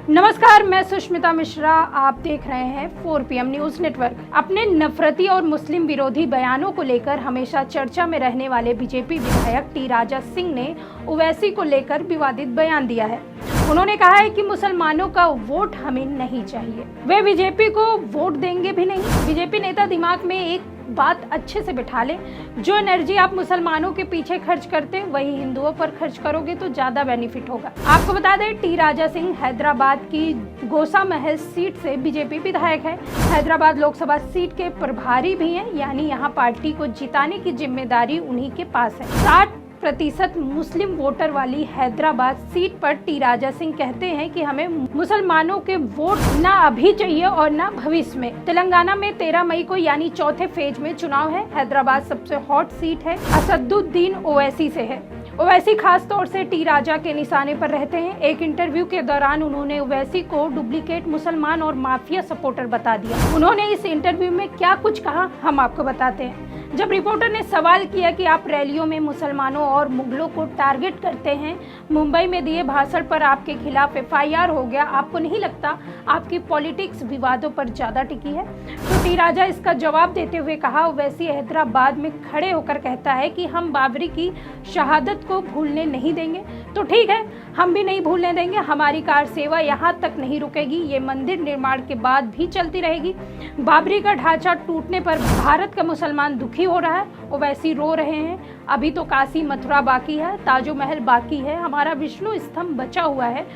नमस्कार, मैं सुष्मिता मिश्रा। आप देख रहे हैं 4PM न्यूज नेटवर्क। अपने नफरती और मुस्लिम विरोधी बयानों को लेकर हमेशा चर्चा में रहने वाले बीजेपी विधायक टी राजा सिंह ने ओवैसी को लेकर विवादित बयान दिया है। उन्होंने कहा है कि मुसलमानों का वोट हमें नहीं चाहिए, वे बीजेपी को वोट देंगे भी नहीं। बीजेपी नेता दिमाग में एक बात अच्छे से बिठा लें, जो एनर्जी आप मुसलमानों के पीछे खर्च करते वही हिंदुओं पर खर्च करोगे तो ज्यादा बेनिफिट होगा। आपको बता दें, टी राजा सिंह हैदराबाद की गोसा महल सीट से बीजेपी विधायक है। हैदराबाद लोकसभा सीट के प्रभारी भी हैं, यानी यहाँ पार्टी को जिताने की जिम्मेदारी उन्हीं के पास है। 60% मुस्लिम वोटर वाली हैदराबाद सीट पर टी राजा सिंह कहते हैं कि हमें मुसलमानों के वोट ना अभी चाहिए और ना भविष्य में। तेलंगाना में 13 मई को यानी चौथे फेज में चुनाव है। हैदराबाद सबसे हॉट सीट है। असदुद्दीन ओवैसी से है। ओवैसी खास तौर से टी राजा के निशाने पर रहते हैं। एक इंटरव्यू के दौरान उन्होंने ओवैसी को डुप्लीकेट मुसलमान और माफिया सपोर्टर बता दिया। उन्होंने इस इंटरव्यू में क्या कुछ कहा, हम आपको बताते हैं। जब रिपोर्टर ने सवाल किया कि आप रैलियों में मुसलमानों और मुगलों को टारगेट करते हैं, मुंबई में दिए भाषण पर आपके खिलाफ FIR हो गया, आपको नहीं लगता आपकी पॉलिटिक्स विवादों पर ज्यादा टिकी है? तो टी राजा इसका जवाब देते हुए कहा, ओवैसी हैदराबाद में खड़े होकर कहता है कि हम बाबरी की शहादत को भूलने नहीं देंगे। तो ठीक है, हम भी नहीं भूलने देंगे। हमारी कार सेवा यहाँ तक नहीं रुकेगी, ये मंदिर निर्माण के बाद भी चलती रहेगी। बाबरी का ढांचा टूटने पर भारत का मुसलमान दुखी हो रहा है, ओवैसी रो रहे हैं। अभी तो काशी मथुरा बाकी है, ताजमहल बाकी है, हमारा विष्णु स्तंभ बचा हुआ है।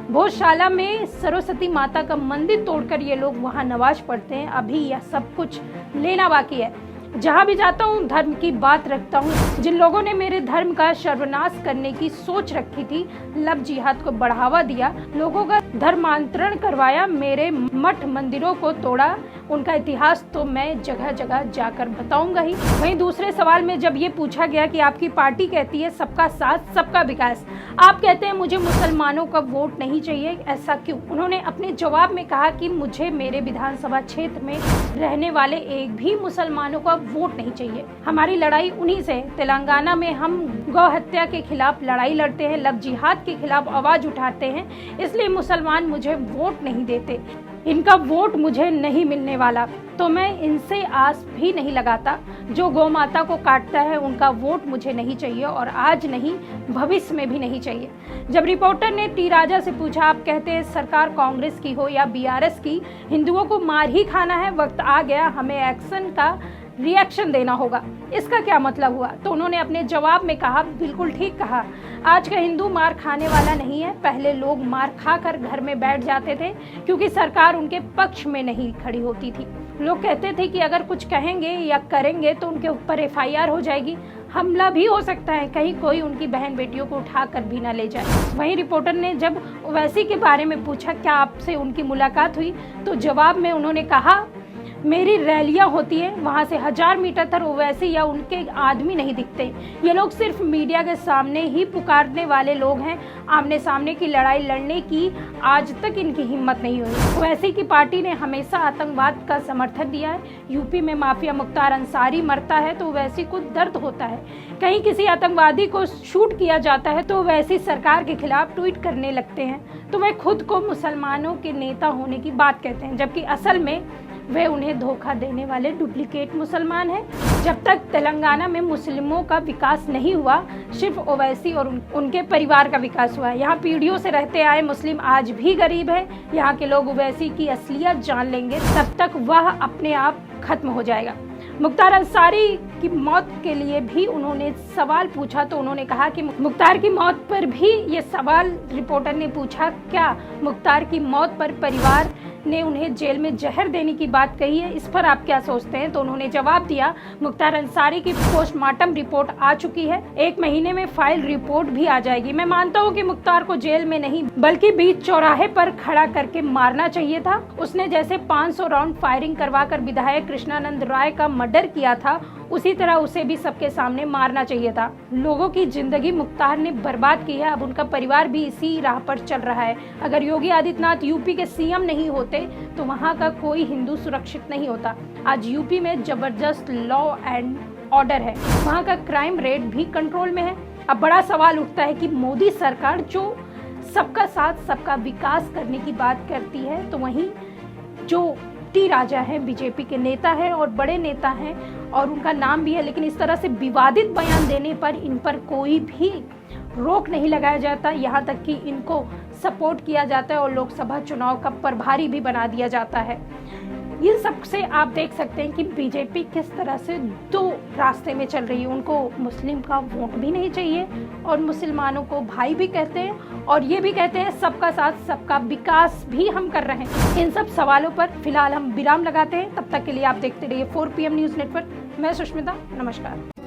भोजशाला में सरस्वती माता का मंदिर तोड़कर ये लोग वहाँ नमाज पढ़ते हैं। अभी यह सब कुछ लेना बाकी है। जहाँ भी जाता हूँ धर्म की बात रखता हूँ। जिन लोगों ने मेरे धर्म का सर्वनाश करने की सोच रखी थी, लव जिहाद को बढ़ावा दिया, लोगों का धर्मांतरण करवाया, मेरे मठ मंदिरों को तोड़ा, उनका इतिहास तो मैं जगह जगह जाकर बताऊंगा ही। वहीं दूसरे सवाल में जब ये पूछा गया कि आपकी पार्टी कहती है सबका साथ सबका विकास, आप कहते हैं मुझे मुसलमानों का वोट नहीं चाहिए, ऐसा क्यों? उन्होंने अपने जवाब में कहा कि मुझे मेरे विधानसभा क्षेत्र में रहने वाले एक भी मुसलमानों का वोट नहीं चाहिए। हमारी लड़ाई उन्हीं से। तेलंगाना में हम गौ हत्या के खिलाफ लड़ाई लड़ते हैं, लव जिहाद के खिलाफ आवाज उठाते हैं, इसलिए मुसलमान मुझे वोट नहीं देते, इनका वोट मुझे नहीं मिलने वाला, तो मैं इनसे आस भी नहीं लगाता। जो गौ माता को काटता है उनका वोट मुझे नहीं चाहिए, और आज नहीं भविष्य में भी नहीं चाहिए। जब रिपोर्टर ने टी राजा से पूछा, आप कहते हैं सरकार कांग्रेस की हो या BRS की, हिंदुओं को मार ही खाना है, वक्त आ गया हमें एक्शन का रिएक्शन देना होगा, इसका क्या मतलब हुआ? तो उन्होंने अपने जवाब में कहा, बिल्कुल ठीक कहा, आज का हिंदू मार खाने वाला नहीं है। पहले लोग मार खाकर घर में बैठ जाते थे क्योंकि सरकार उनके पक्ष में नहीं खड़ी होती थी। लोग कहते थे कि अगर कुछ कहेंगे या करेंगे तो उनके ऊपर FIR हो जाएगी, हमला भी हो सकता है, कहीं कोई उनकी बहन बेटियों को उठाकर भी ना ले जाए। वहीं रिपोर्टर ने जब ओवैसी के बारे में पूछा, क्या आपसे उनकी मुलाकात हुई, तो जवाब में उन्होंने कहा, मेरी रैलियां होती हैं, वहां से 1000 मीटर तक ओवैसी या उनके आदमी नहीं दिखते। ये लोग सिर्फ मीडिया के सामने ही पुकारने वाले लोग हैं, आमने सामने की लड़ाई लड़ने की आज तक इनकी हिम्मत नहीं हुई। ओवैसी की पार्टी ने हमेशा आतंकवाद का समर्थन दिया है। यूपी में माफिया मुख्तार अंसारी मरता है तो ओवैसी को दर्द होता है, कहीं किसी आतंकवादी को शूट किया जाता है तो ओवैसी सरकार के खिलाफ ट्वीट करने लगते हैं, तो वे खुद को मुसलमानों के नेता होने की बात कहते हैं, जबकि असल में वे उन्हें धोखा देने वाले डुप्लीकेट मुसलमान हैं। जब तक तेलंगाना में मुस्लिमों का विकास नहीं हुआ, सिर्फ ओवैसी और उनके परिवार का विकास हुआ है। यहाँ पीढ़ियों से रहते आए मुस्लिम आज भी गरीब है। यहाँ के लोग ओवैसी की असलियत जान लेंगे, तब तक वह अपने आप खत्म हो जाएगा। मुख्तार अंसारी की मौत के लिए भी उन्होंने सवाल पूछा, तो उन्होंने कहा कि मुख्तार की मौत पर भी ये सवाल रिपोर्टर ने पूछा, क्या मुख्तार की मौत पर परिवार ने उन्हें जेल में जहर देने की बात कही है, इस पर आप क्या सोचते हैं? तो उन्होंने जवाब दिया, मुख्तार अंसारी की पोस्टमार्टम रिपोर्ट आ चुकी है, 1 महीने में फाइल रिपोर्ट भी आ जाएगी। मैं मानता हूँ कि मुख्तार को जेल में नहीं बल्कि बीच चौराहे पर खड़ा करके मारना चाहिए था। उसने जैसे 500 राउंड फायरिंग करवाकर विधायक कृष्णानंद राय का मर्डर किया था, उसी तरह उसे भी सबके सामने मारना चाहिए था। लोगों की जिंदगी मुख्तार ने बर्बाद की है, अब उनका परिवार भी इसी राह पर चल रहा है। अगर योगी आदित्यनाथ यूपी के CM नहीं होते तो वहाँ का कोई हिंदू सुरक्षित नहीं होता। आज यूपी में जबरदस्त लॉ एंड ऑर्डर है, वहाँ का क्राइम रेट भी कंट्रोल में है। अब बड़ा सवाल उठता है कि मोदी सरकार जो सबका साथ सबका विकास करने की बात करती है, तो वहीं जो टी राजा हैं, बीजेपी के नेता हैं और बड़े नेता हैं और उनका नाम भी है, लेकिन इस तरह से विवादित बयान देने पर इन पर कोई भी रोक नहीं लगाया जाता, यहाँ तक कि इनको सपोर्ट किया जाता है और लोकसभा चुनाव का प्रभारी भी बना दिया जाता है। इन सब से आप देख सकते हैं कि बीजेपी किस तरह से दो रास्ते में चल रही है। उनको मुस्लिम का वोट भी नहीं चाहिए और मुसलमानों को भाई भी कहते हैं और ये भी कहते हैं सबका साथ सबका विकास भी हम कर रहे हैं। इन सब सवालों पर फिलहाल हम विराम लगाते हैं। तब तक के लिए आप देखते रहिए 4 PM न्यूज़ नेटवर्क। मैं सुष्मिता, नमस्कार।